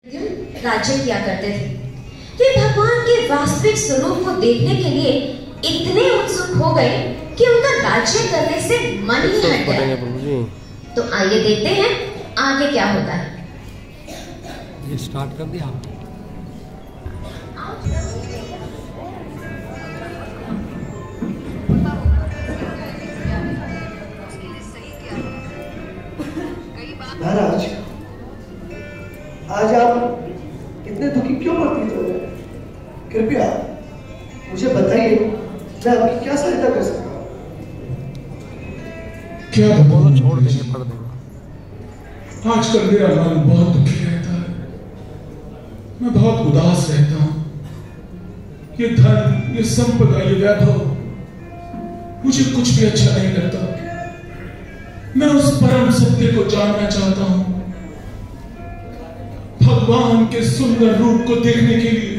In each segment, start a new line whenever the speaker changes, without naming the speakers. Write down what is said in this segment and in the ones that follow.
राज्य किया करते थे। वे भगवान के वास्तविक स्वरूप को देखने के लिए इतने उत्सुक हो गए कि उनका राज्य करने से मन ही हट गया। तो आइए देखते हैं आगे क्या होता है।
ये स्टार्ट कर दिया।
महाराज, आज आप इतने दुखी क्यों प्रतीत हो रहे हैं? कृपया मुझे बताइए, मैं आपकी क्या सहायता कर सकता हूँ?
क्या
बोलो, छोड़ देंगे, पढ़ देगा।
आजकल मेरा मन बहुत दुखी रहता है, मैं बहुत उदास रहता हूँ। ये धन, ये संपदा, ये वैभव मुझे कुछ भी अच्छा नहीं लगता। मैं उस परम सत्य को जानना चाहता हूं, भगवान के सुंदर रूप को देखने के लिए।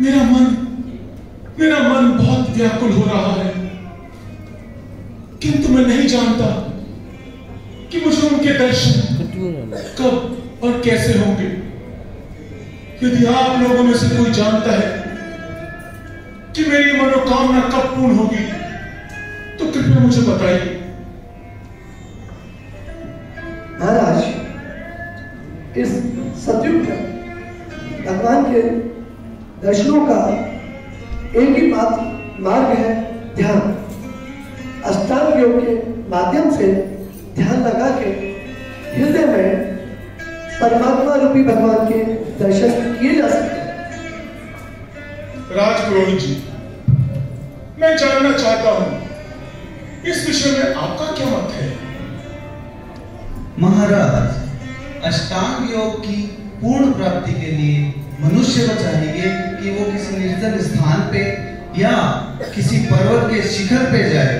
मेरा मन बहुत व्याकुल हो रहा है, किंतु मैं नहीं जानता कि मुझे उनके दर्शन कब और कैसे होंगे। यदि आप लोगों में से कोई जानता है कि मेरी मनोकामना कब पूर्ण होगी, तो कृपया मुझे बताइए।
महाराज, इस सतयुग में भगवान के दर्शनों का एक ही मार्ग है, ध्यान। अष्टांग योग के माध्यम से ध्यान लगा के हृदय में परमात्मा रूपी भगवान के दर्शन किए जा सकते हैं।
राजपुरोहित जी, मैं जानना चाहता हूं इस विषय में आपका क्या मत है?
महाराज, अष्टांग योग की पूर्ण प्राप्ति के लिए मनुष्य को चाहिए कि वो किसी निर्जन स्थान पे या किसी पर्वत के शिखर पे जाए।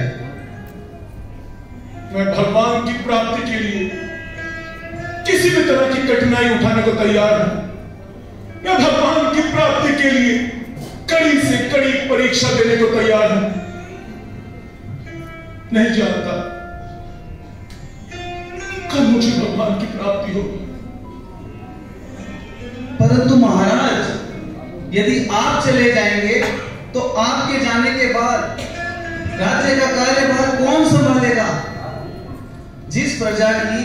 मैं भगवान की प्राप्ति के लिए किसी भी तरह की कठिनाई उठाने को तैयार हूं। मैं भगवान की प्राप्ति के लिए कड़ी से कड़ी परीक्षा देने को तैयार हूं। नहीं जानता कब मुझे भगवान की प्राप्ति होगी।
परंतु महाराज, यदि आप चले जाएंगे तो आपके जाने के बाद राज्य का कार्यभार कौन संभालेगा? जिस प्रजा की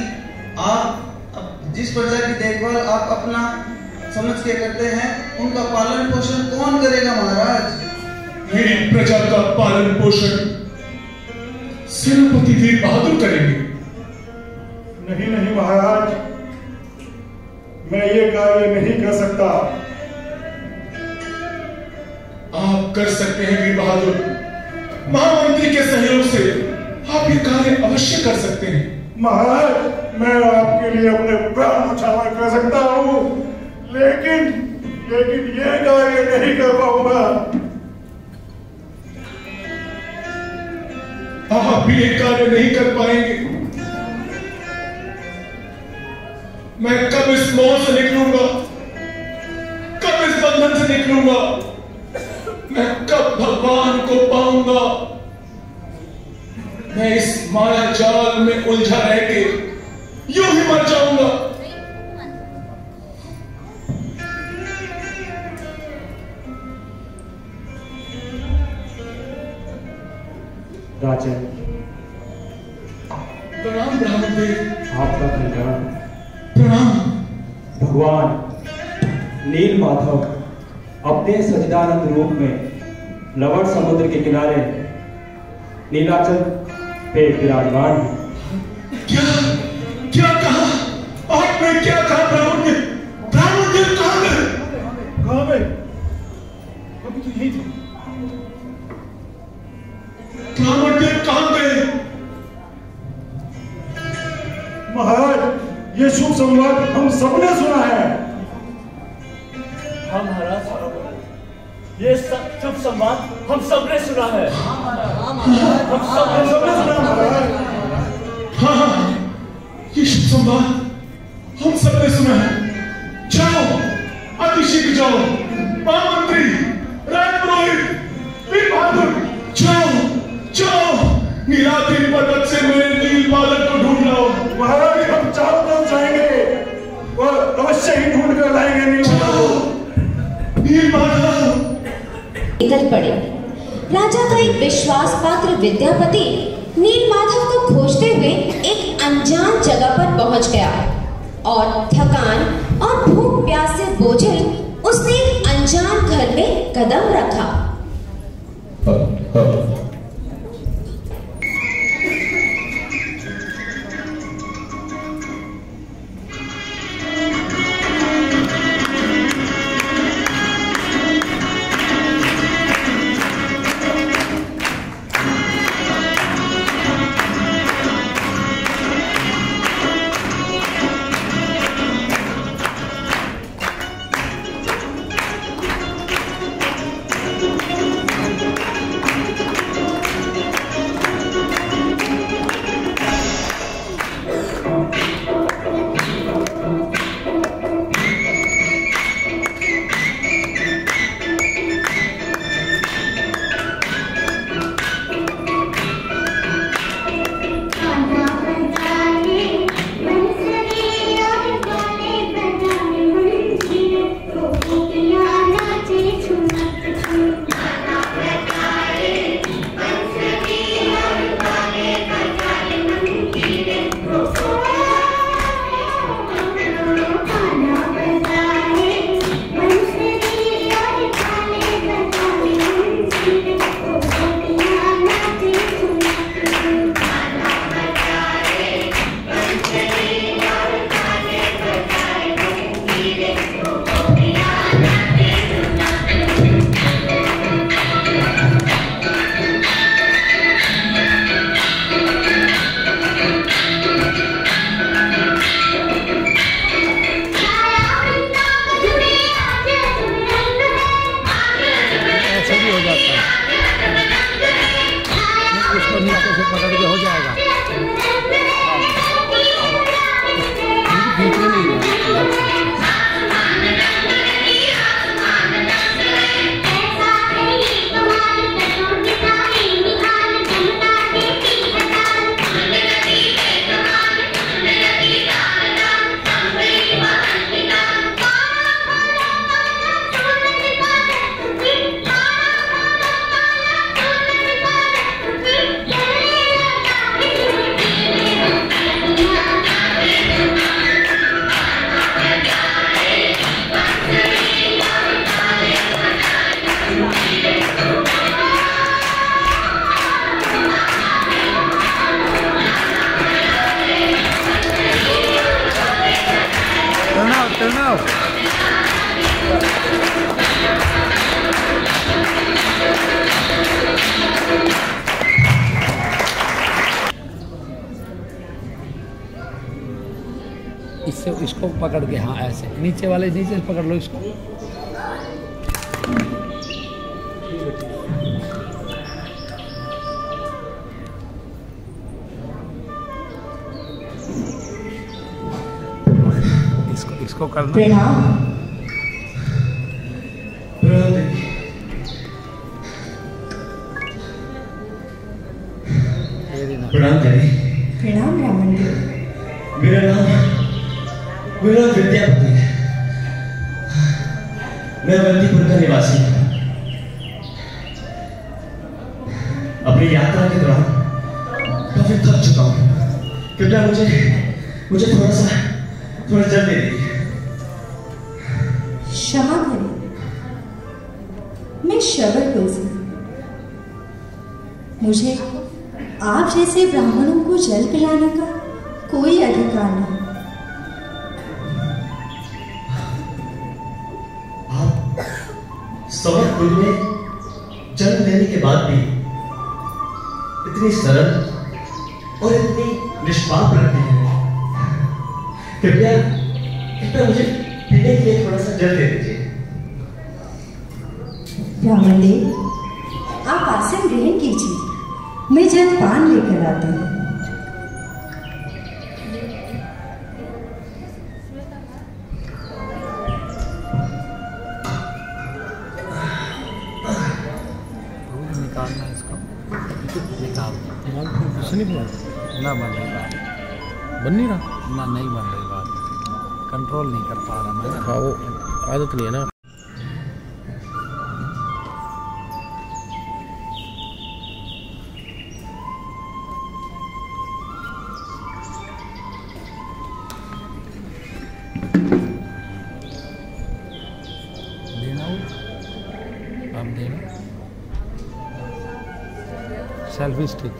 देखभाल आप अपना समझ के करते हैं, उनका पालन पोषण कौन करेगा महाराज?
मेरी प्रजा का पालन पोषण सेनापति वीर बहादुर करेंगे।
नहीं महाराज, मैं ये कार्य नहीं कर सकता।
आप कर सकते हैं वीर बहादुर। महामंत्री के सहयोग से आप ये कार्य अवश्य कर सकते हैं।
महाराज, मैं आपके लिए अपने प्राण न्यौछावर कर सकता हूँ, लेकिन ये कार्य नहीं कर पाऊंगा।
आप भी ये कार्य नहीं कर पाएंगे। मैं कब इस मोह से निकलूंगा, कब इस बंधन से निकलूंगा, मैं कब भगवान को पाऊंगा? मैं इस माया जाल में उलझा रह के यूं ही मर जाऊंगा।
राजन,
प्रणाम ब्राह्मण देव।
आपका कल्याण।
प्रणाम।
भगवान नील माधव अपने सच्चिदानंद रूप में लवण समुद्र के किनारे नीलाचल पे विराजमान है।
क्या कहा आपने? क्या कहा? ब्राह्मण देव कहां गए?
कहां गए? अभी तो यही थे।
ब्राह्मण देव कहां गए?
महाराज, ये शुभ संवाद हम सबने सुना है।
हाँ महाराज, ये शुभ संवाद हम सबने सुना है। हम सबने सुना महाराज।
हाँ, ये शुभ संवाद हम सबने सुना है। जाओ, अतिशीघ्र जाओ। महामंत्री, राजपुरोहित, वीर बहादुर, जाओ, नीलाद्रि पर्वत से मेरे नील बालक को ढूंढ लाओ।
महाराज, हम चारों तरफ जाएंगे और अवश्य
अवश्य ही ढूंढ कर लाएंगे नीलमाधव।
निकल पड़े। राजा का एक विश्वास पात्र विद्यापति नीलमाधव को खोजते हुए एक अनजान जगह पर पहुंच गया और थकान और भूख प्यास से बोझल उसने एक अनजान घर में कदम रखा।
इससे इसको पकड़ के, हाँ ऐसे नीचे वाले नीचे से पकड़ लो इसको। इसको करना।
प्रणाम करें।
प्रणाम ब्राह्मण देव।
मेरा नाम विद्यापति है। मैं अवंतीपुर का निवासी हूँ। अपनी यात्रा के दौरान काफी थक चुका हूँ। कृपया मुझे थोड़ा जल दे दीजिए।
क्षमा करें, मैं शबर तुलसी। मुझे आप जैसे ब्राह्मणों को जल पिलाने का कोई अधिकार नहीं।
आप सवर कुल में जन्म लेने के बाद भी इतनी सरल और इतनी निष्पाप लगती है। कृपया मुझे पीने के लिए थोड़ा सा जल दे दीजिए।
ब्राह्मण देव, आप आसन ग्रहण कीजिए, मैं जल पान लेकर आती हूँ।
निकालना इसको, निकाल कुछ नहीं बना ना, बन रही बात, बन नहीं रहा ना, नहीं बन रही बात। कंट्रोल नहीं कर पा रहा मैं।
हाँ वो आदत नहीं है ना।
सेल्फी स्टिक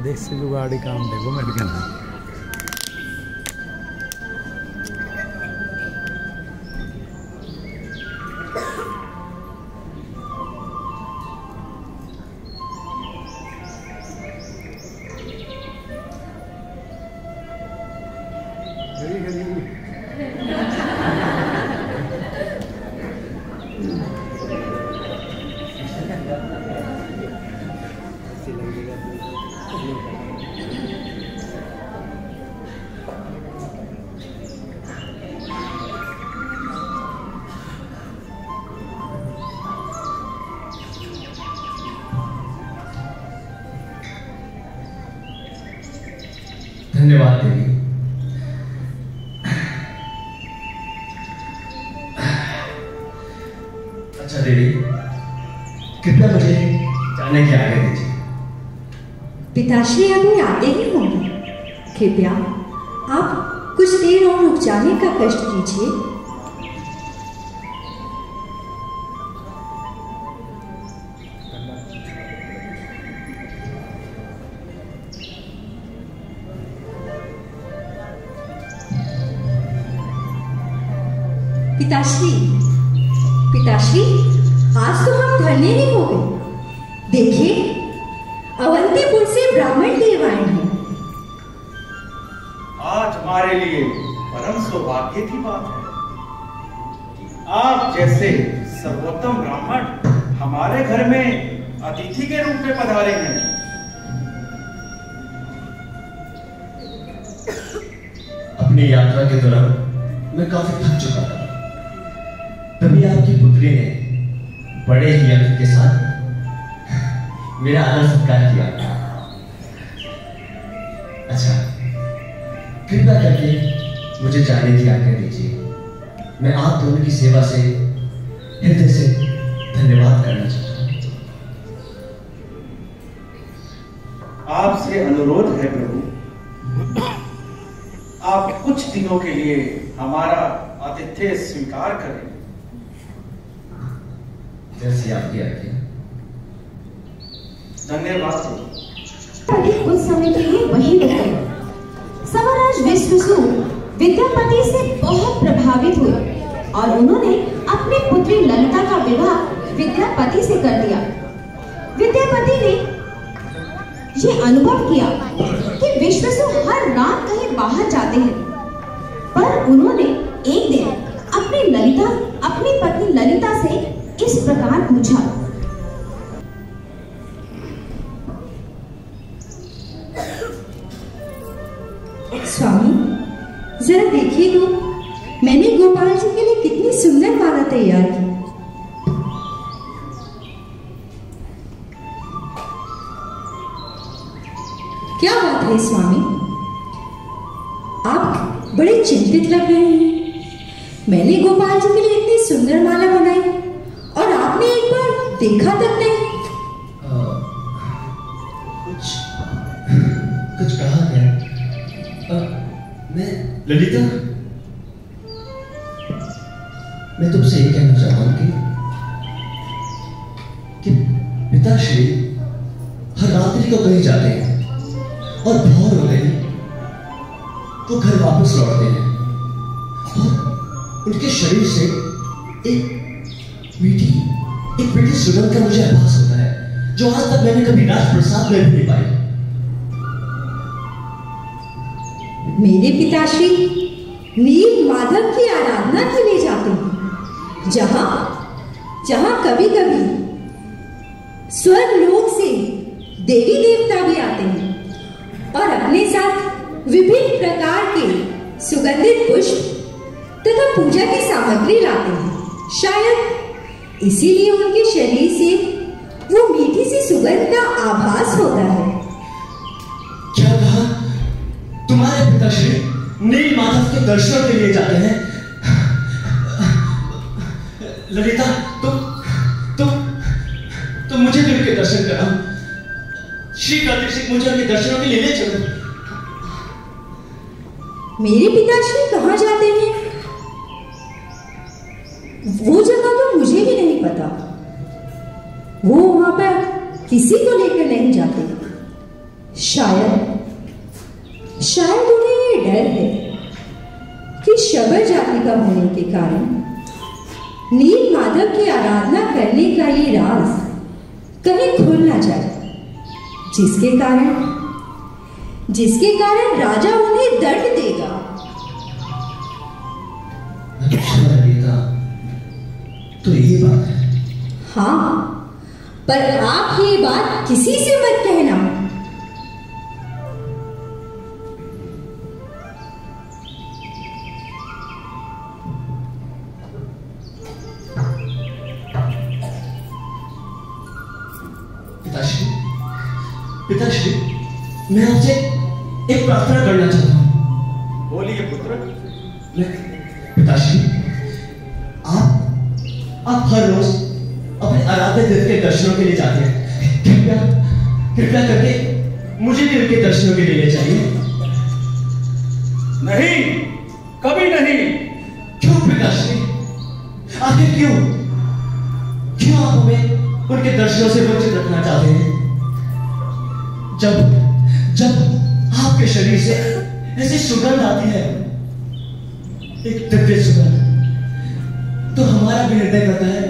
देसी जुगाड़ी काम देखो मेडिकल में।
धन्यवाद देवी। अच्छा देवी, कृपया मुझे जाने की आज्ञा दीजिए।
पिताश्री अभी आते ही होंगे, कृपया आप कुछ देर और रुक जाने का कष्ट कीजिए। पिताश्री, आज तो हम धन्य ही हो गए। देखिए, अवंतीपुर से ब्राह्मण देव आए हैं।
आज हमारे लिए परम सौभाग्य की बात है कि आप जैसे सर्वोत्तम ब्राह्मण हमारे घर में अतिथि के रूप में पधारे हैं।
अपनी यात्रा के दौरान मैं काफी थक चुका था। तभी आपकी पुत्री ने बड़े ही यत्न के साथ मेरा आदर सत्कार किया। अच्छा, कृपया करके मुझे जाने की आज्ञा दीजिए। मैं आप दोनों की सेवा से हृदय से धन्यवाद करना चाहता हूं।
आपसे अनुरोध है प्रभु, आप कुछ दिनों के लिए हमारा आतिथ्य स्वीकार करें।
जैसे आपकी आज्ञा।
धन्यवाद।
कुछ समय के लिए वहीं रुक गए। समराज विश्वसु विद्यापति से बहुत प्रभावित हुए और उन्होंने अपनी पुत्री ललिता का विवाह विद्यापति से कर दिया। विद्यापति ने ये अनुभव किया कि विश्वसु हर रात कहीं बाहर जाते हैं, पर उन्होंने एक दिन अपनी पत्नी ललिता से इस प्रकार पूछा।
स्वामी, जरा देखिए तो, मैंने गोपाल जी के लिए कितनी सुंदर माला तैयार की। क्या बात है स्वामी, आप बड़े चिंतित लग रहे हैं। मैंने गोपाल जी के लिए इतनी सुंदर माला बनाई और आपने एक बार देखा तक नहीं।
कुछ कहा क्या? मैं ललिता, मैं तुमसे ये कहना चाहता हूं कि पिताश्री हर रात्रि को कहीं जाते हैं और भोर हो गई तो घर वापस लौटते हैं और उनके शरीर से एक मीठी सुगंध का मुझे आभास होता है, जो आज तक मैंने कभी राजप्रसाद में भी नहीं पाई।
मेरे पिताश्री नील माधव की आराधना के लिए जाते हैं, जहां कभी कभी स्वर्ग लोक से देवी देवता भी आते हैं और अपने साथ विभिन्न प्रकार के सुगंधित पुष्प तथा पूजा की सामग्री लाते हैं। शायद इसीलिए उनके शरीर से वो मीठी सी सुगंध का आभास होता है।
क्या कहा? तुम्हारे पिताश्री नील माधव के दर्शन के लिए जाते हैं? ललिता, तुम मुझे भी उनके दर्शन कराओ। श्री कार्तिक सिंह मुझे उनके दर्शनों के लिए ले चलो।
मेरे पिताश्री कहाँ जाते हैं वो जगह तो मुझे भी नहीं पता। वो वहां पर किसी को लेकर नहीं जाते। शायद उन्हें ये डर है कि शबर जाति का होने के कारण नील माधव की आराधना करने का ये राज कहीं खुल ना जाए, जिसके कारण राजा उन्हें दंड देगा।
अच्छा, तो ये बात है।
हाँ, पर आप ये बात किसी से मत कहना।
पिताश्री, मैं आपसे एक प्रार्थना करना चाहता हूँ।
बोलिए पुत्र।
पिताश्री, आप हर रोज अपने आराध्य देव के दर्शनों के लिए जाते हैं। कृपया करके मुझे भी उनके दर्शनों के लिए ले जाइए।
नहीं, कभी नहीं।
क्यों पिताश्री? आखिर क्यों आप हमें उनके दर्शनों से वंचित रखना चाहते हैं? जब आपके शरीर से ऐसी सुगंध आती है, एक दिव्य सुगंध, तो हमारा भी हृदय कहता है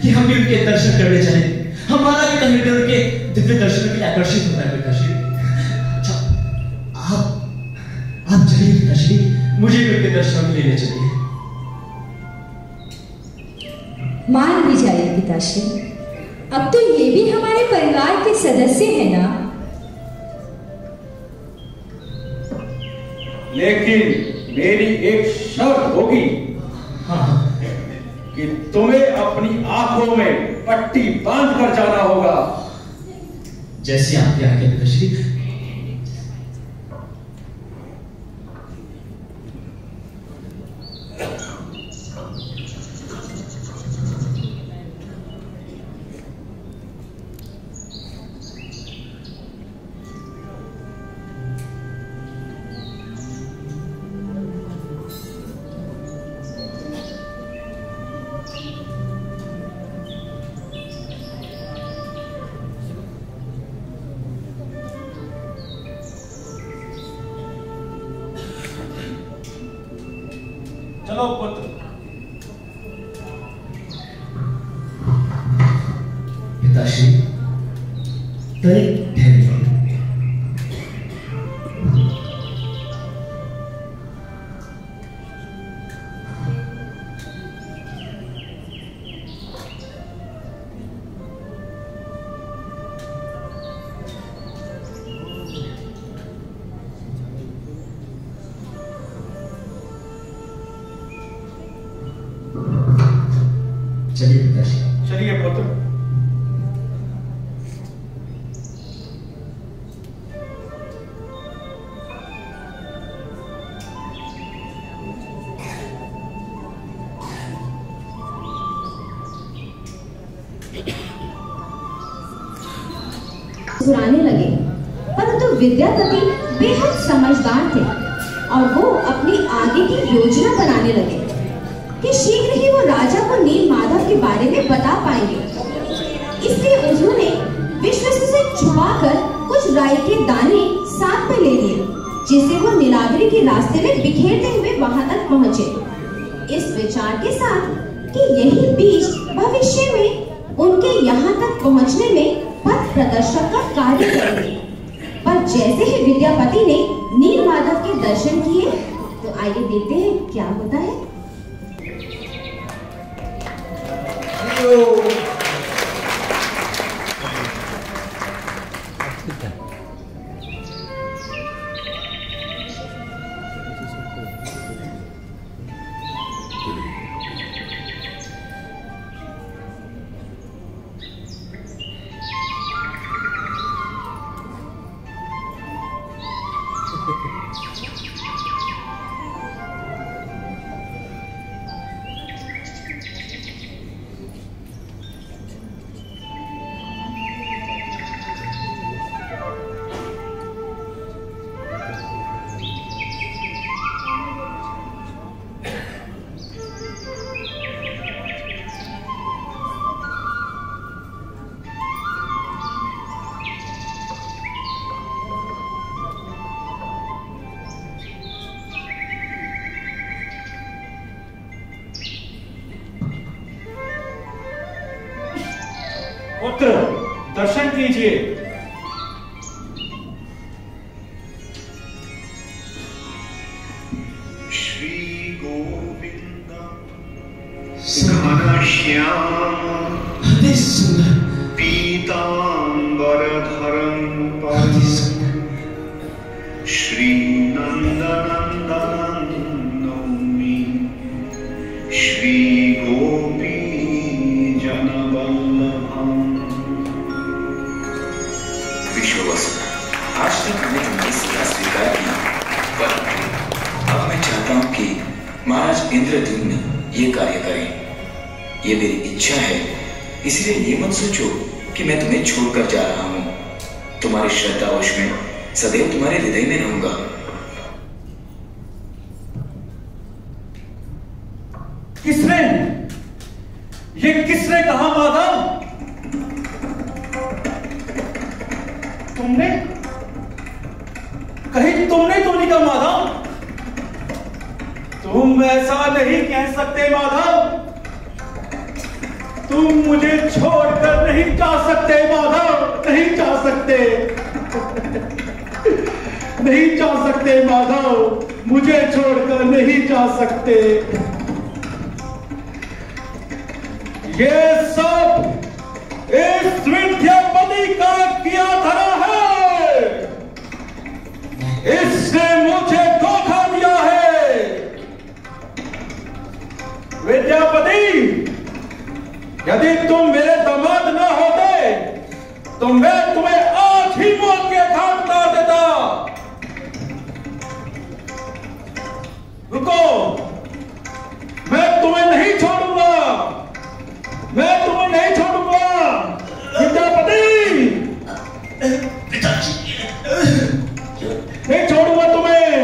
कि हम भी उनके दर्शन करने चले। हमारा भी हृदय उनके दिव्य दर्शनों के लिए आकर्षित होता है। पिताश्री, आप चलिए पिताश्री, मुझे भी उनके दर्शनों के लिए ले चलिए।
मान भी जाइए पिताश्री, अब तो ये भी हमारे परिवार के सदस्य हैं ना।
लेकिन मेरी एक शर्त होगी।
हाँ।
कि तुम्हें अपनी आंखों में पट्टी बांध कर जाना होगा।
जैसी आपकी आज्ञा पिताश्री।
चलो पुत्र।
पिताश्री, ठहरिए। चलिए पिताश्री।
चलिए पुत्र।
मुस्कुराने लगे, परंतु विद्यापति बेहद समझदार थे और वो अपनी आगे की योजना बनाने लगे कि शीघ्र ही वो राजा को नील माधव के बारे में बता पाएंगे। इसलिए उन्होंने विश्वास से छुपाकर कुछ राई के दाने साथ में ले लिए, जिसे वो नीलाद्रि के रास्ते में बिखेरते हुए वहां तक पहुंचे, इस विचार के साथ कि यही बीज भविष्य में उनके यहाँ तक पहुंचने में पथ प्रदर्शक का कार्य करेंगे। पर जैसे ही विद्यापति ने नील माधव के दर्शन किए, तो आइए देखते हैं क्या होता है।
पुत्र दर्शन कीजिए।
श्री गोविंद घनश्याम पीतांबरधरं श्री नंदनंदनं नौमि श्री गोपी जनवल्लभम।
विश्ववसु, आज तक मैंने तुम्हारी सलाह स्वीकार की, पर अब मैं चाहता हूं कि महाराज इंद्रद्युम्न ये कार्य करें। ये मेरी इच्छा है, इसलिए ये मत सोचो कि मैं तुम्हें छोड़कर जा रहा हूं। तुम्हारी श्रद्धावश में सदैव तुम्हारे हृदय में रहूंगा।
किसने कहा माधव? तुमने कहीं तुमने तो नहीं कहा माधव? तुम ऐसा नहीं कह सकते माधव। तुम मुझे छोड़कर नहीं जा सकते माधव, नहीं जा सकते। नहीं जा सकते माधव, मुझे छोड़कर नहीं जा सकते। ये सब इस विद्यापति का किया धरा है। इसने मुझे धोखा दिया है। विद्यापति, यदि तुम मेरे दामाद न होते तो मैं तुम्हें आज ही मौत के घाट उतार देता। रुको, मैं तुम्हें नहीं छोड़ूंगा, मैं तुम्हें नहीं छोड़ूंगा। विद्यापति,
पिताजी,
नहीं छोड़ूंगा तुम्हें।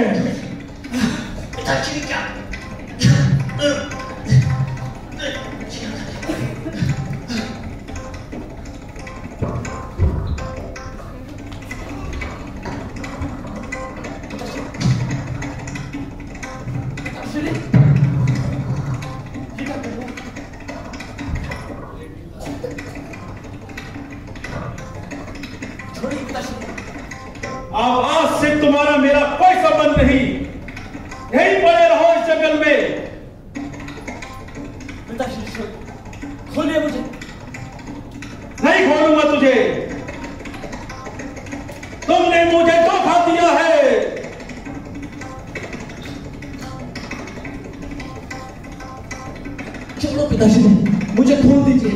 पिताजी क्या?
अब आज से तुम्हारा मेरा कोई संबंध नहीं। यहीं पड़े रहो इस जंगल में।
पिताश्री, खोलिए मुझे।
नहीं खोलूंगा तुझे। तुमने मुझे धोखा दिया है।
चलो पिताश्री, मुझे खोल दीजिए।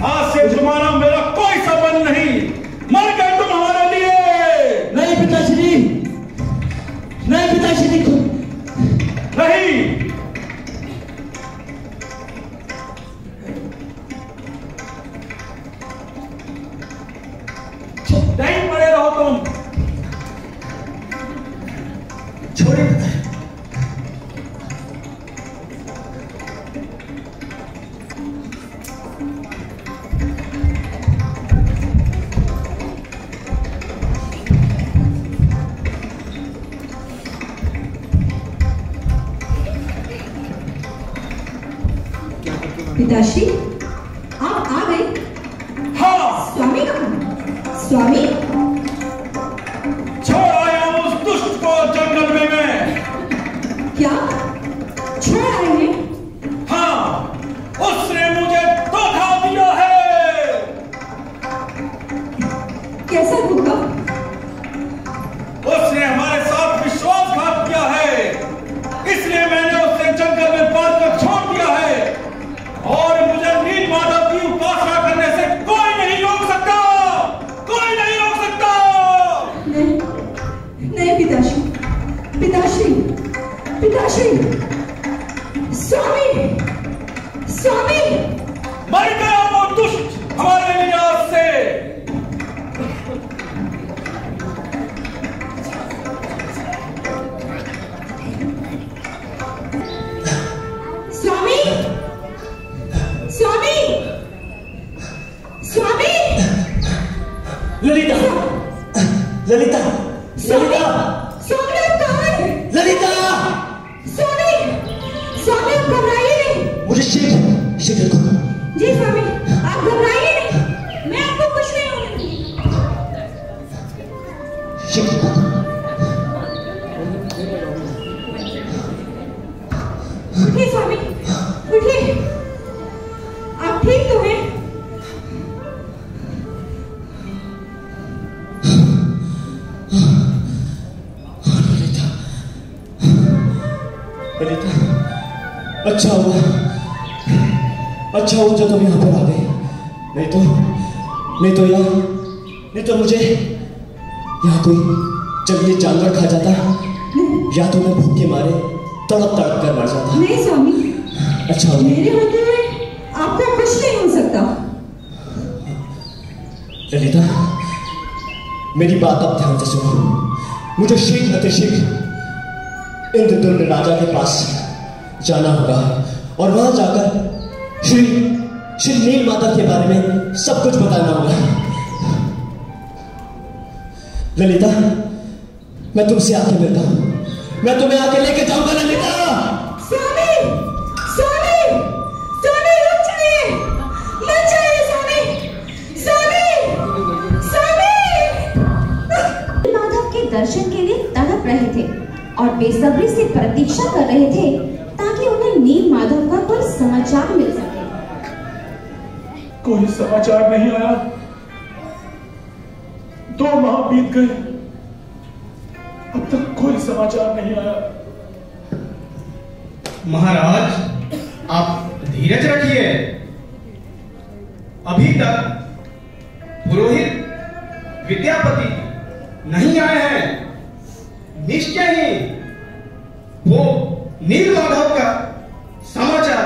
आज से तुम्हारा मेरा कोई संबंध नहीं। मर गए तुम हमारे लिए।
नहीं पिताश्री, नहीं पिताश्री,
नहीं। नहीं पड़े रहो तुम।
छोड़िए पिताश्री।
पिताश्री, आप आ गए?
हाँ।
स्वामी कहाँ? स्वामी?
छोड़ आया उस दुष्ट को जंगल में मैं।
क्या? छोड़ आए हैं?
हाँ, उसने मुझे धोखा दिया है।
कैसा धोखा?
उसने हमारे साथ विश्वासघात किया है, इसलिए मैंने उसे जंगल में बांध कर छोड़ दिया है। और मुझे नील माधव की उपासना करने से कोई नहीं रोक सकता, कोई नहीं रोक सकता।
नहीं, नहीं पिताश्री, पिताश्री, पिताश्री, स्वामी, स्वामी।
मर गया वो दुष्ट हमारे लिहाज से।
स्वामी, स्वामी, स्वामी।
ललिता, ललिता, ललिता,
स्वामी आप कहाँ हैं?
ललिता,
स्वामी, स्वामी आप घबराइए नहीं।
मुझे शीघ्र शीघ्र को
जी स्वामी, आप घबराइए नहीं। उठिए स्वामी, उठिए। आप ठीक तो हैं?
ललिता, अच्छा हुआ जो तुम यहाँ पर आ गए। नहीं तो मुझे यहाँ कोई जंगली जानवर खा जाता, या तो मैं भूख के मारे तड़प कर मर जाता।
नहीं स्वामी,
अच्छा हुआ।
मेरे होते हुए आपका कुछ नहीं हो सकता।
ललिता, मेरी बात अब ध्यान से सुनो। मुझे शीघ्र इंद्रदुम्न राजा के पास जाना होगा और वहां जाकर श्री नीलमाधव के बारे में सब कुछ बताना होगा। ललिता, मैं तुमसे आके मिलता हूं। मैं तुम्हें आके लेके जाऊंगा ललिता।
स्वामी, स्वामी, स्वामी रुक जाइए, मत जाइए स्वामी, स्वामी, स्वामी।
माधव के दर्शन के लिए तड़प रहे थे और बेसब्री से प्रतीक्षा कर रहे थे ताकि उन्हें नील माधव का कोई समाचार मिल सके।
कोई समाचार नहीं आया। 2 माह बीत गए, अब तक कोई समाचार नहीं आया।
महाराज, आप धीरज रखिए। अभी तक पुरोहित विद्यापति नहीं आए हैं। निश्चय ही वो नीलमाधव का समाचार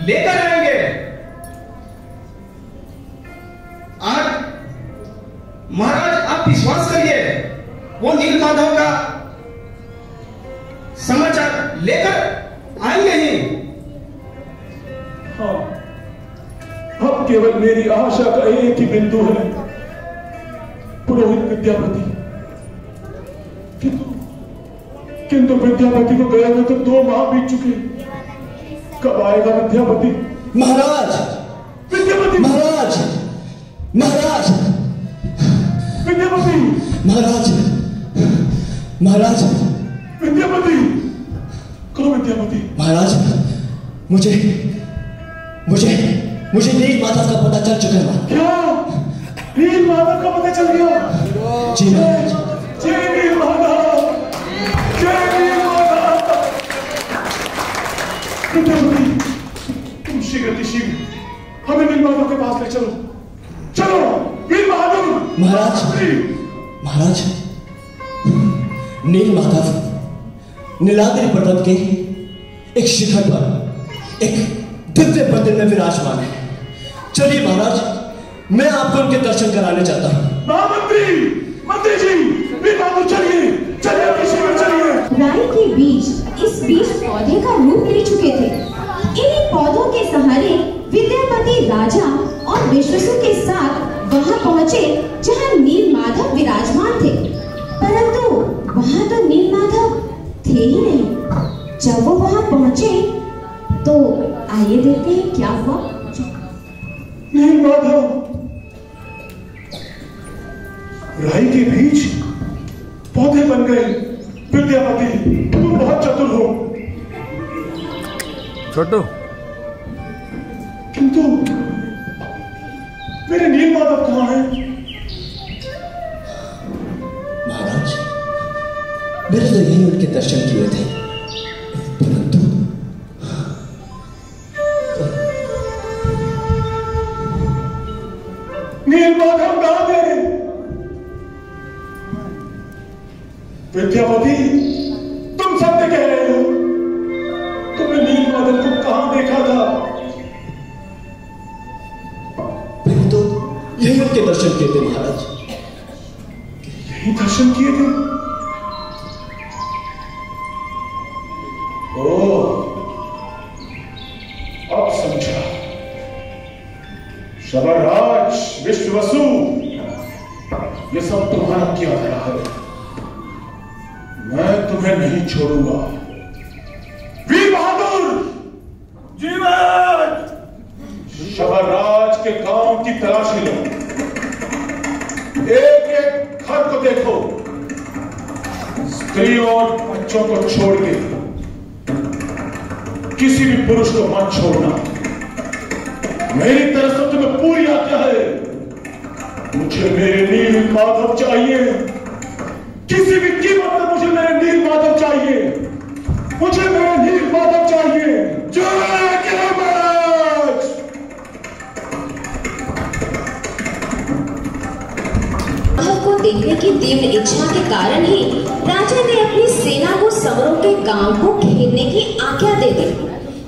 लेकर आएंगे। आज महाराज, आप विश्वास करिए, वो नीलमाधव का समाचार लेकर आएंगे ही।
हाँ, अब केवल मेरी आशा का एक ही बिंदु है, पुरोहित विद्यापति। किंतु विद्यापति को गए हुए तो 2 माह बीत चुके। कब आएगा विद्यापति?
महाराज,
विद्यापति,
महाराज, महाराज,
विद्यापति,
महाराज, महाराज,
विद्यापति, कहो विद्यापति।
महाराज, मुझे नीलमाधव का पता चल चुका है।
क्या? नीलमाधव का पता चल गया?
जी महाराज।
जय नीलमाधव, जय नीलमाधव। विद्यापति, तुम शीघ्र हमें नीलमाधव के पास ले चलो। चलो नीलमाधव।
महाराज, नीलमाधव नीलाद्रि पर्वत के एक शिखर पर एक दिव्य मंदिर में विराजमान है। चलिए महाराज, मैं आपको उनके दर्शन कराने चाहता हूँ।
मंत्री जी, नीलमाधव चलिए,
राई के बीज पौधे का रूप ले चुके थे। इन्हीं पौधों के सहारे विद्यापति राजा और विश्वसु के साथ वहां पहुंचे जहां नीलमाधव विराजमान थे, परंतु वहां तो नीलमाधव थे ही नहीं। जब वो वहां पहुंचे तो आइए देखते हैं क्या हुआ।
नीलमाधव, राई के बीज पौधे बन गए। विद्यापति, तुम बहुत चतुर हो।
छोटू,
किंतु मेरे नीलमाधव कहाँ है?
महाराज, मैंने तो यही उनके दर्शन किए थे, परंतु
नीलमाधव कहाँ गए? विद्यापति, तुम सत्य कह रहे हो। तुमने नीलमाधव को कहां देखा था?
मैंने तो यही उनके दर्शन किए थे महाराज।
यही दर्शन किए थे? अब समझा। शबरराज, विश्ववसु, ये सब तुम्हारा किया धरा है। मैं तुम्हें नहीं छोड़ूंगा। वीर बहादुर, जीवन, शबरराज के गांव की तलाशी लो। एक एक घर को देखो, स्त्री और बच्चों को छोड़ के किसी भी पुरुष को मत छोड़ना। मेरी तरफ से तुम्हें पूरी आज्ञा है। मुझे मेरे नील माधव चाहिए, किसी भी कीमत पर मुझे मेरे नील माधव चाहिए, मुझे मेरे नील माधव चाहिए।
को देखने की तीव्र इच्छा के कारण ही राजा ने अपनी सेना को समरों के गांव को घेरने की आज्ञा दे दी।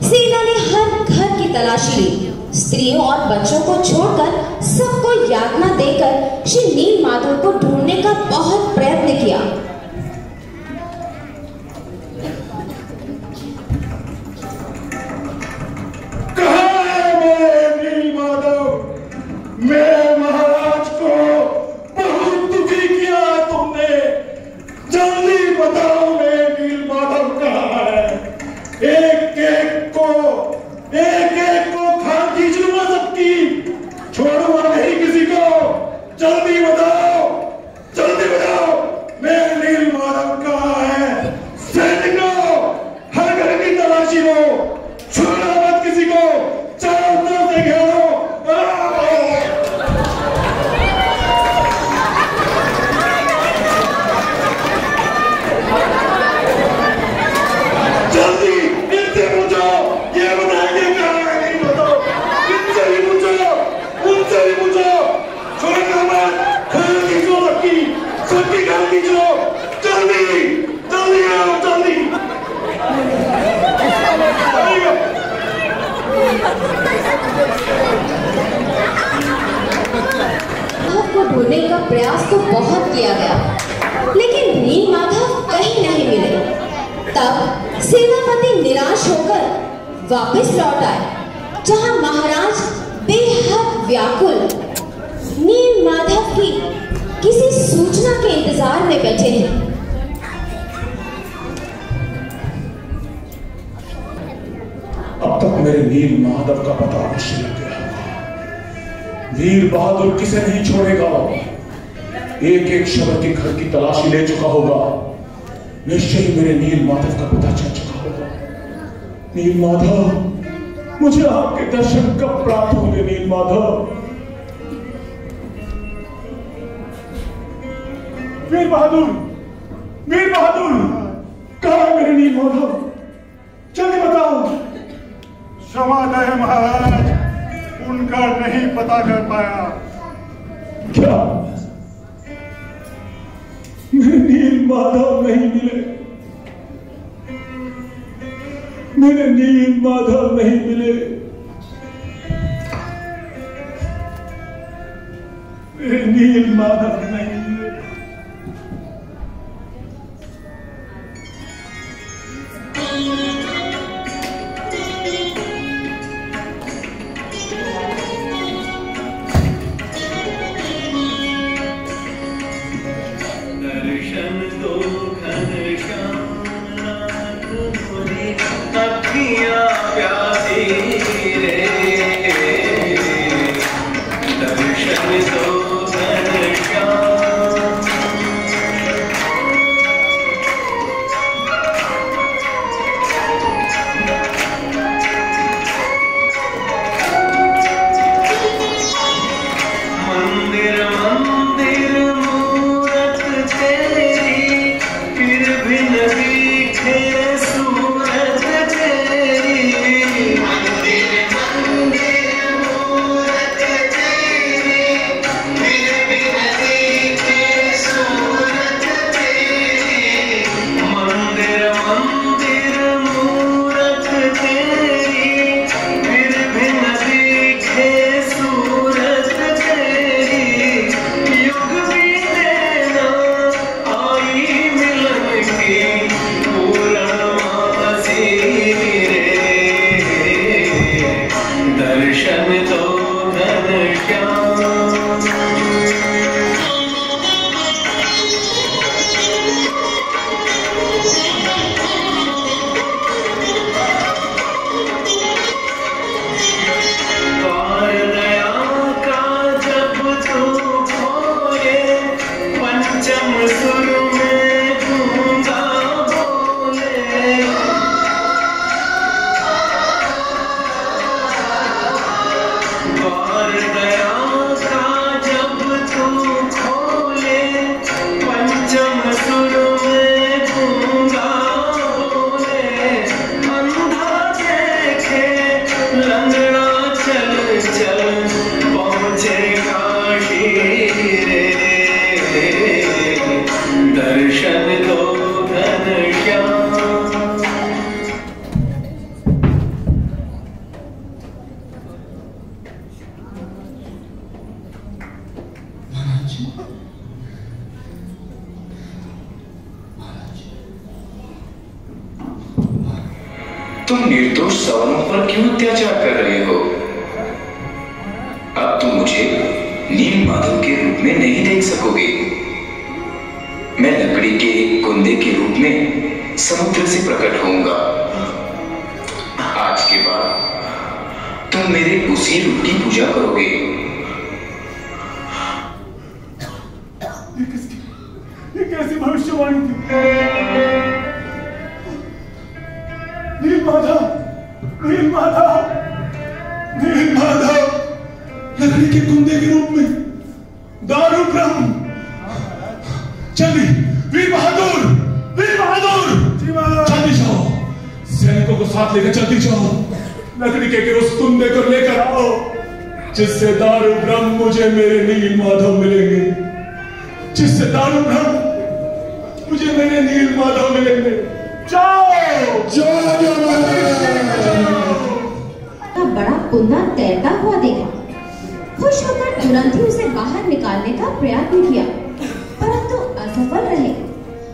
सेना ने हर घर की तलाशी ली, स्त्रियों और बच्चों को छोड़कर सबको यातना देकर श्री नील माधव को ढूंढने का बहुत प्रयत्न किया।
कहाँ है मेरे नील माधव? मेरे महाराज को बहुत दुखी किया तुमने, जल्दी बताओ मेरे नील माधव कहाँ है? एक एक को खान खींच लूंगा सबकी, छोड़ूंगा नहीं किसी को। जल्दी बताओ, जल्दी बताओ मेरे नील माधव कहाँ है? सैनिकों, हर घर की तलाशी लो, छोड़ो मत किसी को, चारों तरफ से घेरो। जल्दी इनसे पूछो, ये बताएंगे कहाँ है नहीं बताओ। इनसे भी पूछो, उनसे भी पूछो, छोड़ना मत, खान खींचो सबकी खान खींचो। जल्दी जल्दी आओ, जल्दी।
को ढूंढने का प्रयास तो बहुत किया गया, लेकिन नील माधव कहीं नहीं मिले। तब सेनापति निराश होकर वापस लौट आए, जहां महाराज बेहद व्याकुल नील माधव की किसी सूचना के इंतजार में बैठे हैं।
अब तक मेरे नील माधव का पता अवश्य लग गया। वीर बहादुर किसे नहीं छोड़ेगा, एक एक शब्द के घर की तलाशी ले चुका होगा। निश्चय ही मेरे नील माधव का पता चल चुका होगा। नील माधव, मुझे आपके दर्शन कब प्राप्त होंगे? नील माधव, वीर बहादुर, वीर बहादुर, कहाँ है मेरे नील माधव? जल्दी बताओ।
क्षमा करें महाराज, उनका नहीं पता कर पाया।
क्या मेरे नील माधव नहीं मिले? मेरे नील माधव नहीं मिले, मेरे नील माधव नहीं मिले।
दर्शन दो घनश्याम
निर्दोष सवालों पर क्यों अत्याचार कर रहे हो? अब तुम मुझे नील माधव के रूप में नहीं देख सकोगे। मैं लकड़ी के कुंदे के रूप में समुद्र से प्रकट होऊंगा। आज के बाद तुम मेरे उसी रूप की पूजा करोगे।
ये कैसी भविष्यवाणी थी? नील माधव, नील माधव,
नील माधव लकड़ी के कुंदे के रूप में दारू ब्रह्म। जल्दी वीर बहादुर, वीर बहादुर जल्दी जाओ, सैनिकों को साथ लेकर जल्दी जाओ, लकड़ी के उस कुंदे को लेकर आओ जिससे दारू ब्रह्म मुझे मेरे नील माधव मिलेंगे, जिससे दारू ब्रह्म मुझे मेरे नील माधव मिलेंगे। जाओ
बड़ा कुंदा तैरता हुआ देखा। खुश होकर तुरंत ही उसे बाहर निकालने का प्रयत्न किया, परंतु असफल रहे।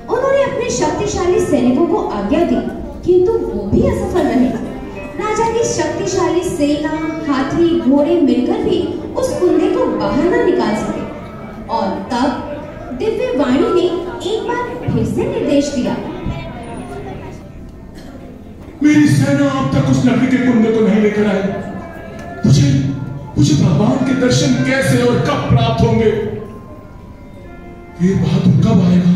उन्होंने अपने शक्तिशाली सैनिकों को आज्ञा दी, किंतु वो भी असफल रहे। राजा की शक्तिशाली सेना, हाथी, घोड़े मिलकर भी उस कुंदे को बाहर न निकाल सके। और तब दिव्य वाणी ने एक बार फिर से निर्देश दिया।
मेरी सेना अब तक उस लकड़ी के कुंदे को नहीं लेकर आई। मुझे भगवान के दर्शन कैसे और कब प्राप्त होंगे? वीर बहादुर कब आएगा?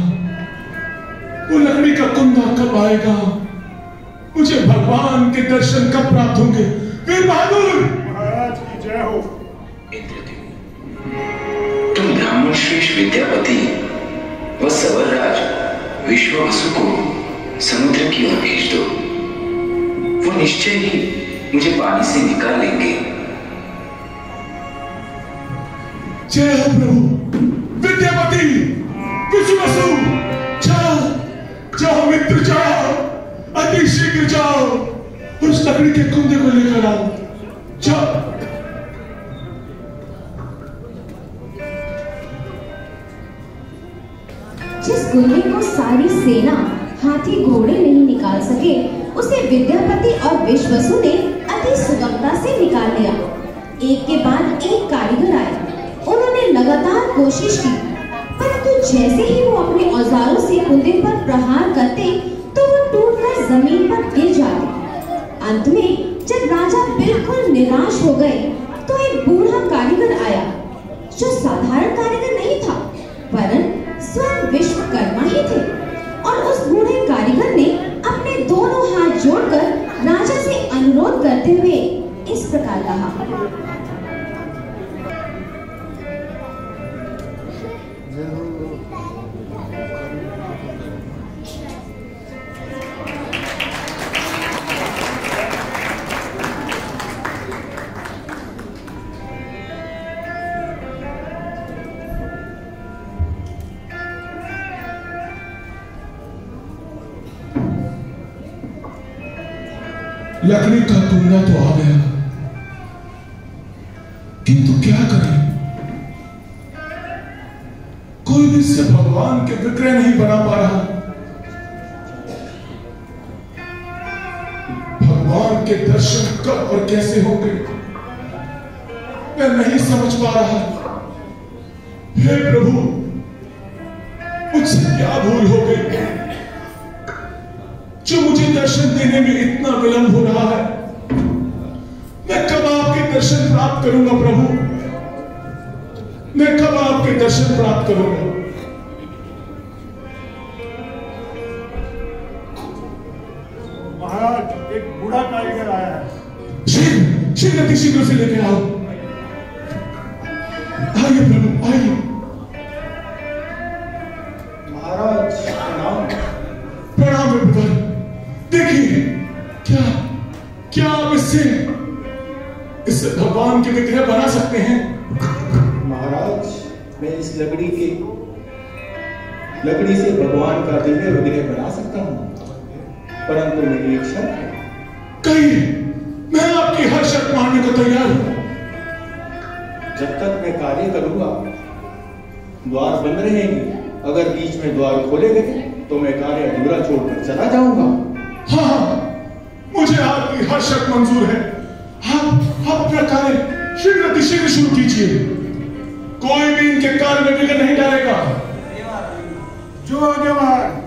वो लकड़ी का कुंदा कब आएगा? मुझे भगवान के दर्शन कब प्राप्त होंगे? वीर बहादुर
महाराज की जय हो।
तुम ब्राह्मण श्रेष्ठ विद्यापति व सवर राज विश्वावसु को समुद्र की ओर भेज दो। वो निश्चय ही मुझे पानी से निकाल लेंगे।
जय हो प्रभु विद्यापति विश्वावसु, जाओ जाओ मित्र, जाओ अति शीघ्र जाओ, उस लकड़ी के कुंदे को लेकर आओ। जाओ।
जिस कुंदे को सारी सेना, हाथी, घोड़े नहीं निकाल सके, उसे विद्यापति और विश्वावसु ने अति सुगमता से निकाल लिया। एक के बाद एक कारीगर आए। उन्होंने लगातार कोशिश की, परंतु जैसे ही वो अपने औजारों से कुंदे पर प्रहार करते तो वो टूटकर जमीन पर गिर जाते। अंत में जब राजा बिल्कुल निराश हो गए तो एक बूढ़ा कारीगर आया, जो साधारण कारीगर नहीं था, वरन स्वयं विश्वकर्मा ही थे। और उस बूढ़े कारीगर ने अपने दोनों हाथ जोड़कर राजा से अनुरोध करते हुए इस प्रकार कहा।
लकड़ी का कुंदा तो आ गया, किंतु क्या करें? कोई भी इससे भगवान के विग्रह नहीं बना पा रहा। भगवान के दर्शन कब और कैसे होंगे मैं नहीं समझ पा रहा। हे प्रभु, मुझसे क्या भूल हो गई जो मुझे दर्शन देने में इतना विलंब हो रहा है? मैं कब आपके दर्शन प्राप्त करूंगा प्रभु? मैं कब आपके दर्शन प्राप्त करूंगा?
महाराज, एक बूढ़ा कारीगर आया है।
शीघ्र शीघ्र से लेके आओ। आइए प्रभु, आइए।
महाराज प्रणाम।
प्रणाम विप्रवर। देखिए, क्या आप इससे भगवान के विग्रह बना सकते हैं?
महाराज, मैं इस लकड़ी से भगवान का दिव्य विग्रह बना सकता हूँ, परंतु मेरी एक शर्त है।
कहिए, मैं आपकी हर शर्त मानने को तैयार हूं।
जब तक मैं कार्य करूंगा द्वार बंद रहेंगे। अगर बीच में द्वार खोले गए तो मैं कार्य अधूरा छोड़कर चला जाऊंगा।
हाँ, मुझे आपकी हर शर्त मंजूर है। आप अपना कार्य शीघ्र शुरू कीजिए। कोई भी इनके कार्य में विघ्न नहीं डालेगा।
जो आगे महाराज।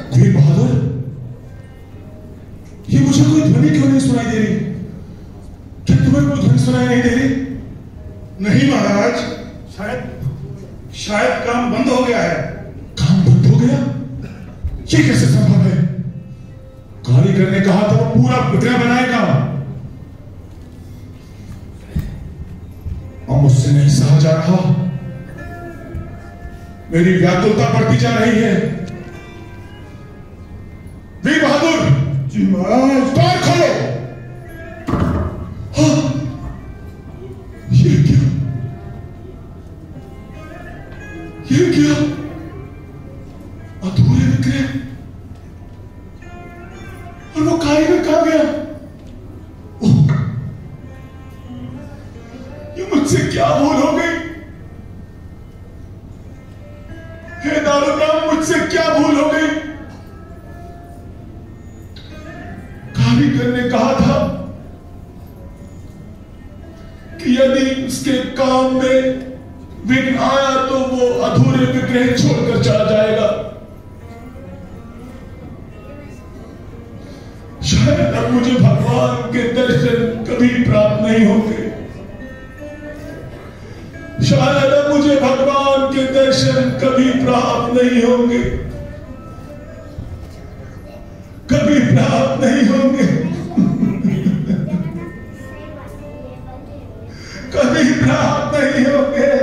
वीर बहादुर, ये मुझे कोई ध्वनि क्यों नहीं सुनाई दे रही? क्या तुम्हें कोई ध्वनि सुनाई नहीं दे रही?
नहीं महाराज, शायद काम बंद हो गया है।
काम बंद हो गया? ये कैसे संभव है? कारीगर ने कहा था वो पूरा विग्रह बनाएगा। अब मुझसे नहीं सहा जा रहा। मेरी व्याकुलता बढ़ती जा रही है। वीर बहादुर
जी महाराज,
द्वार खोलो। हाँ, ये क्या? अधूरे विग्रह। और वो कारीगर कहां गया? ये मुझसे क्या भूल हो गई? हे दारुराम, मुझसे क्या भूल हो गई? कारीगर ने कहा था कि यदि उसके काम में विघ्न आया तो वो अधूरे विग्रह छोड़कर चला जाएगा। शायद अब मुझे भगवान के दर्शन कभी प्राप्त नहीं होंगे। शायद अब मुझे भगवान के दर्शन कभी प्राप्त नहीं होंगे। कभी प्राप्त नहीं होंगे। कभी प्राप्त नहीं होंगे।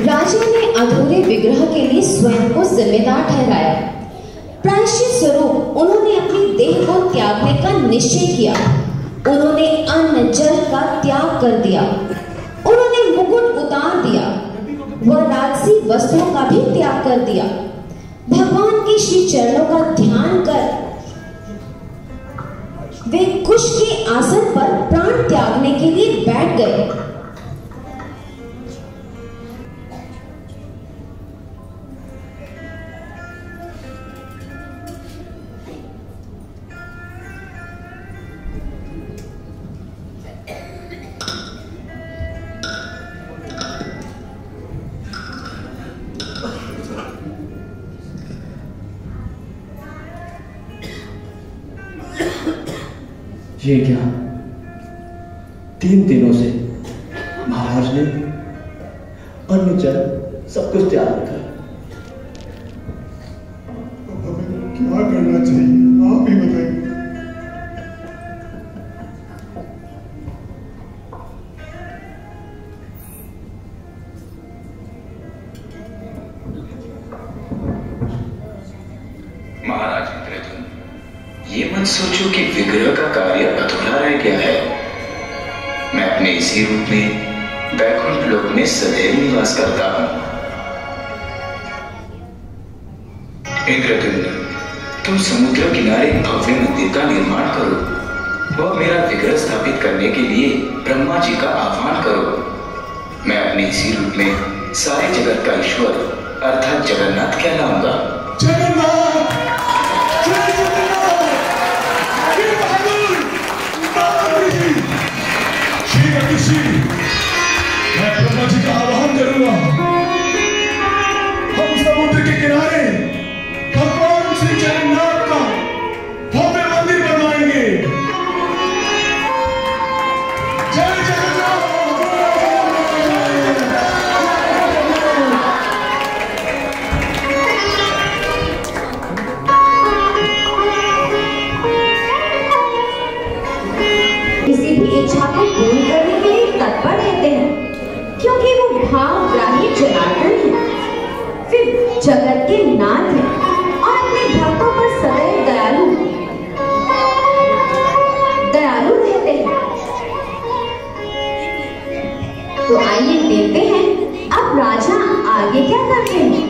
राजा ने अधूरे विग्रह के लिए स्वयं को जिम्मेदार ठहराया। प्रायश्चित स्वरूप उन्होंने अपनी देह को त्यागने का निश्चय किया। उन्होंने अन्न जल का त्याग कर दिया। उन्होंने मुकुट उतार दिया। वह राजसी वस्त्रों का भी त्याग कर दिया। भगवान के श्री चरणों का ध्यान कर वे कुश के आसन पर प्राण त्यागने के लिए बैठ गए।
ये क्या 3 दिनों से महाराज ने अन्न जल सब कुछ तैयार रखा।
क्या करना चाहिए आप ही बताइए।
महाराज इंद्रद्युम्न, ये मत सोचो कि विग्रह का कार्य अधूरा रह गया है। मैं अपने इसी रूप में वैकुंठ लोक में सदैव निवास करता हूं। इंद्रद्युम्न, तुम समुद्र किनारे भव्य मंदिर का निर्माण करो और मेरा विग्रह स्थापित करने के लिए ब्रह्मा जी का आह्वान करो। मैं अपने इसी रूप में सारे जगत का ईश्वर अर्थात जगन्नाथ कहलाऊंगा।
जगन्नाथ, जय जगन्नाथ, वीर बहादुर, श्री ऋषि, मैं ब्रह्मा जी का आह्वान करूंगा। हम समुद्र के किनारे भगवान श्री जगन्नाथ का भव्य मंदिर बनवाएंगे। जय जगन्नाथ।
किसी भी इच्छा को पूर्ण करने के लिए तत्पर रहते हैं, क्योंकि वो भावग्राही जनार्दन है, फिर जगत के नाथ है और अपने भक्तों पर सदैव दयालु रहते हैं। तो आइए देखते हैं अब राजा आगे क्या करते हैं।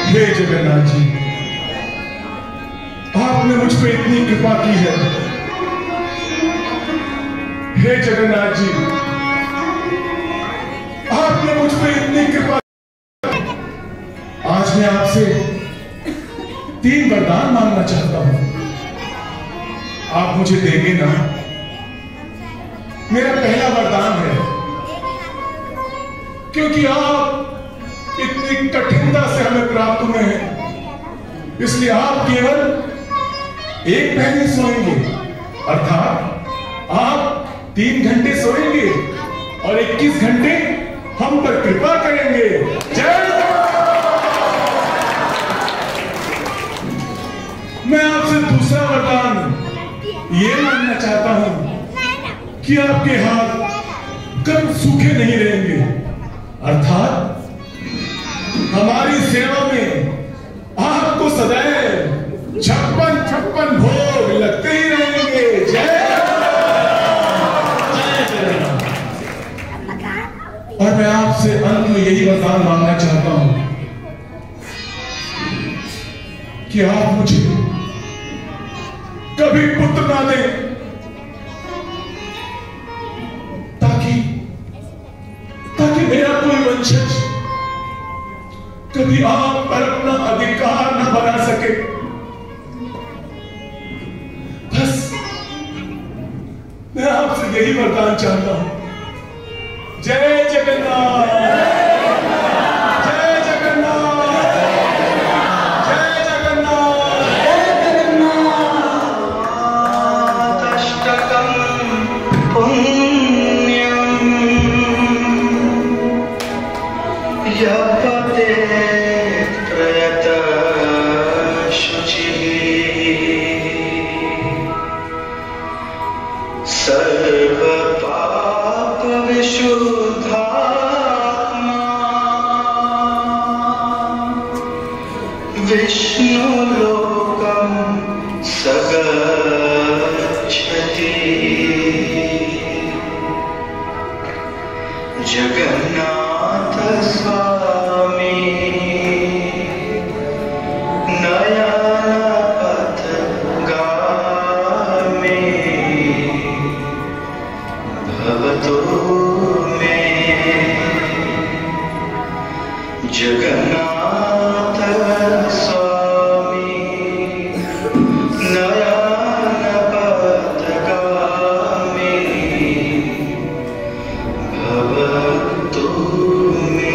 हे जगन्नाथ जी, आपने मुझ पे इतनी कृपा की है। हे जगन्नाथ जी, आपने मुझ पे इतनी कृपा। आज मैं आपसे 3 वरदान मांगना चाहता हूं, आप मुझे देंगे ना? मेरा पहला वरदान है, क्योंकि आप इतनी कठिनता से हमें प्राप्त हुए हैं, इसलिए आप केवल 1 पहले सोएंगे, अर्थात आप 3 घंटे सोएंगे और 21 घंटे हम पर कृपा करेंगे। जय। मैं आपसे दूसरा वरदान ये मांगना चाहता हूं कि आपके हाथ कभी सूखे नहीं रहेंगे, अर्थात हमारी सेवा में आपको सदैव 56 भोग लगते ही रहेंगे। जय जगन्नाथ। और मैं आपसे अंत में यही वरदान मांगना चाहता हूं कि आप मुझे कभी पुत्र ना दें, ताकि मेरा कोई वंशज कभी आप पर अपना अधिकार न बना सके। बस मैं आपसे यही वरदान चाहता हूं। जय जगन्नाथ, जय जगन्नाथ, जय जगन्नाथ, जय जगन्नाथ।
अष्टकं पुण्यं यपते प्रयत शुचिः सर्व पाप विशुद्धात्मा विष्णु लोकं सगच्छति। जगन्नाथ स्वामी नयन पथगामी भवतु मे जगन्नाथ स्वामी नयन पथगामी भवतु मे।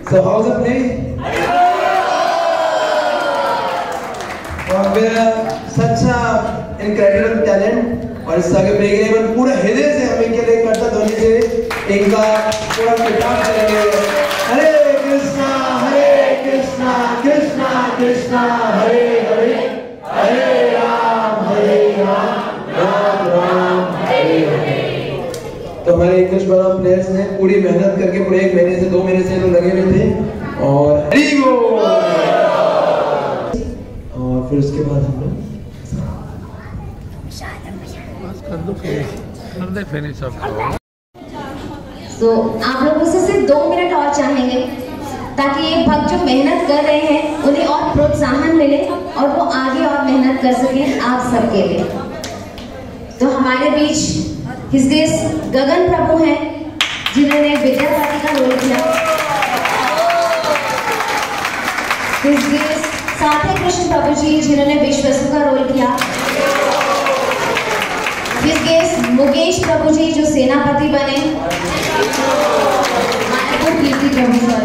So how's the play? Such a incredible talent और इस आगे प्ले के लिए मैं पूरा हृदय से हम इनके लिए करता ध्वनि से इनका पूरा किताब करेंगे। हरे कृष्णा कृष्णा कृष्णा हरे हरे हरे राम राम राम हरे हरे। तो हमारे इंग्लिश बराम प्लेयर्स ने पूरी मेहनत करके पूरे 1 महीने से 2 महीने से लोग लगे हुए थे और हरी बोल। और फिर उसके बाद हम लोग
तो आप लोग मुझसे सिर्फ 2 मिनट और चाहेंगे ताकि ये भक्त जो मेहनत कर रहे हैं उन्हें और प्रोत्साहन मिले और वो आगे और मेहनत कर सकें आप सबके लिए। तो हमारे बीच His Grace गगन प्रभु हैं जिन्होंने विद्यापति का रोल किया। His Grace साथे कृष्ण प्रभु जी जिन्होंने विश्वसु का रोल किया। His Grace मुकेश प्रभु जी जो सेनापति बने। मायापुर कीर्ति प्रभु सर।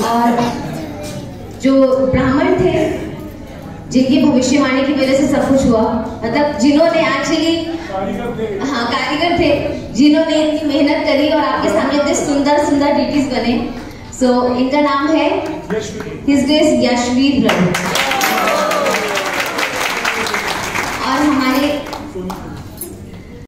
और जो ब्राह्मण थे जिनकी भविष्यवाणी की वजह से सब कुछ हुआ, मतलब जिन्होंने एक्चुअली कारीगर थे जिन्होंने इतनी मेहनत करी और आपके सामने इतने सुंदर सुंदर डिटीज बने। सो इनका नाम है हिज ग्रेस यशवीर प्रभु। और हमारे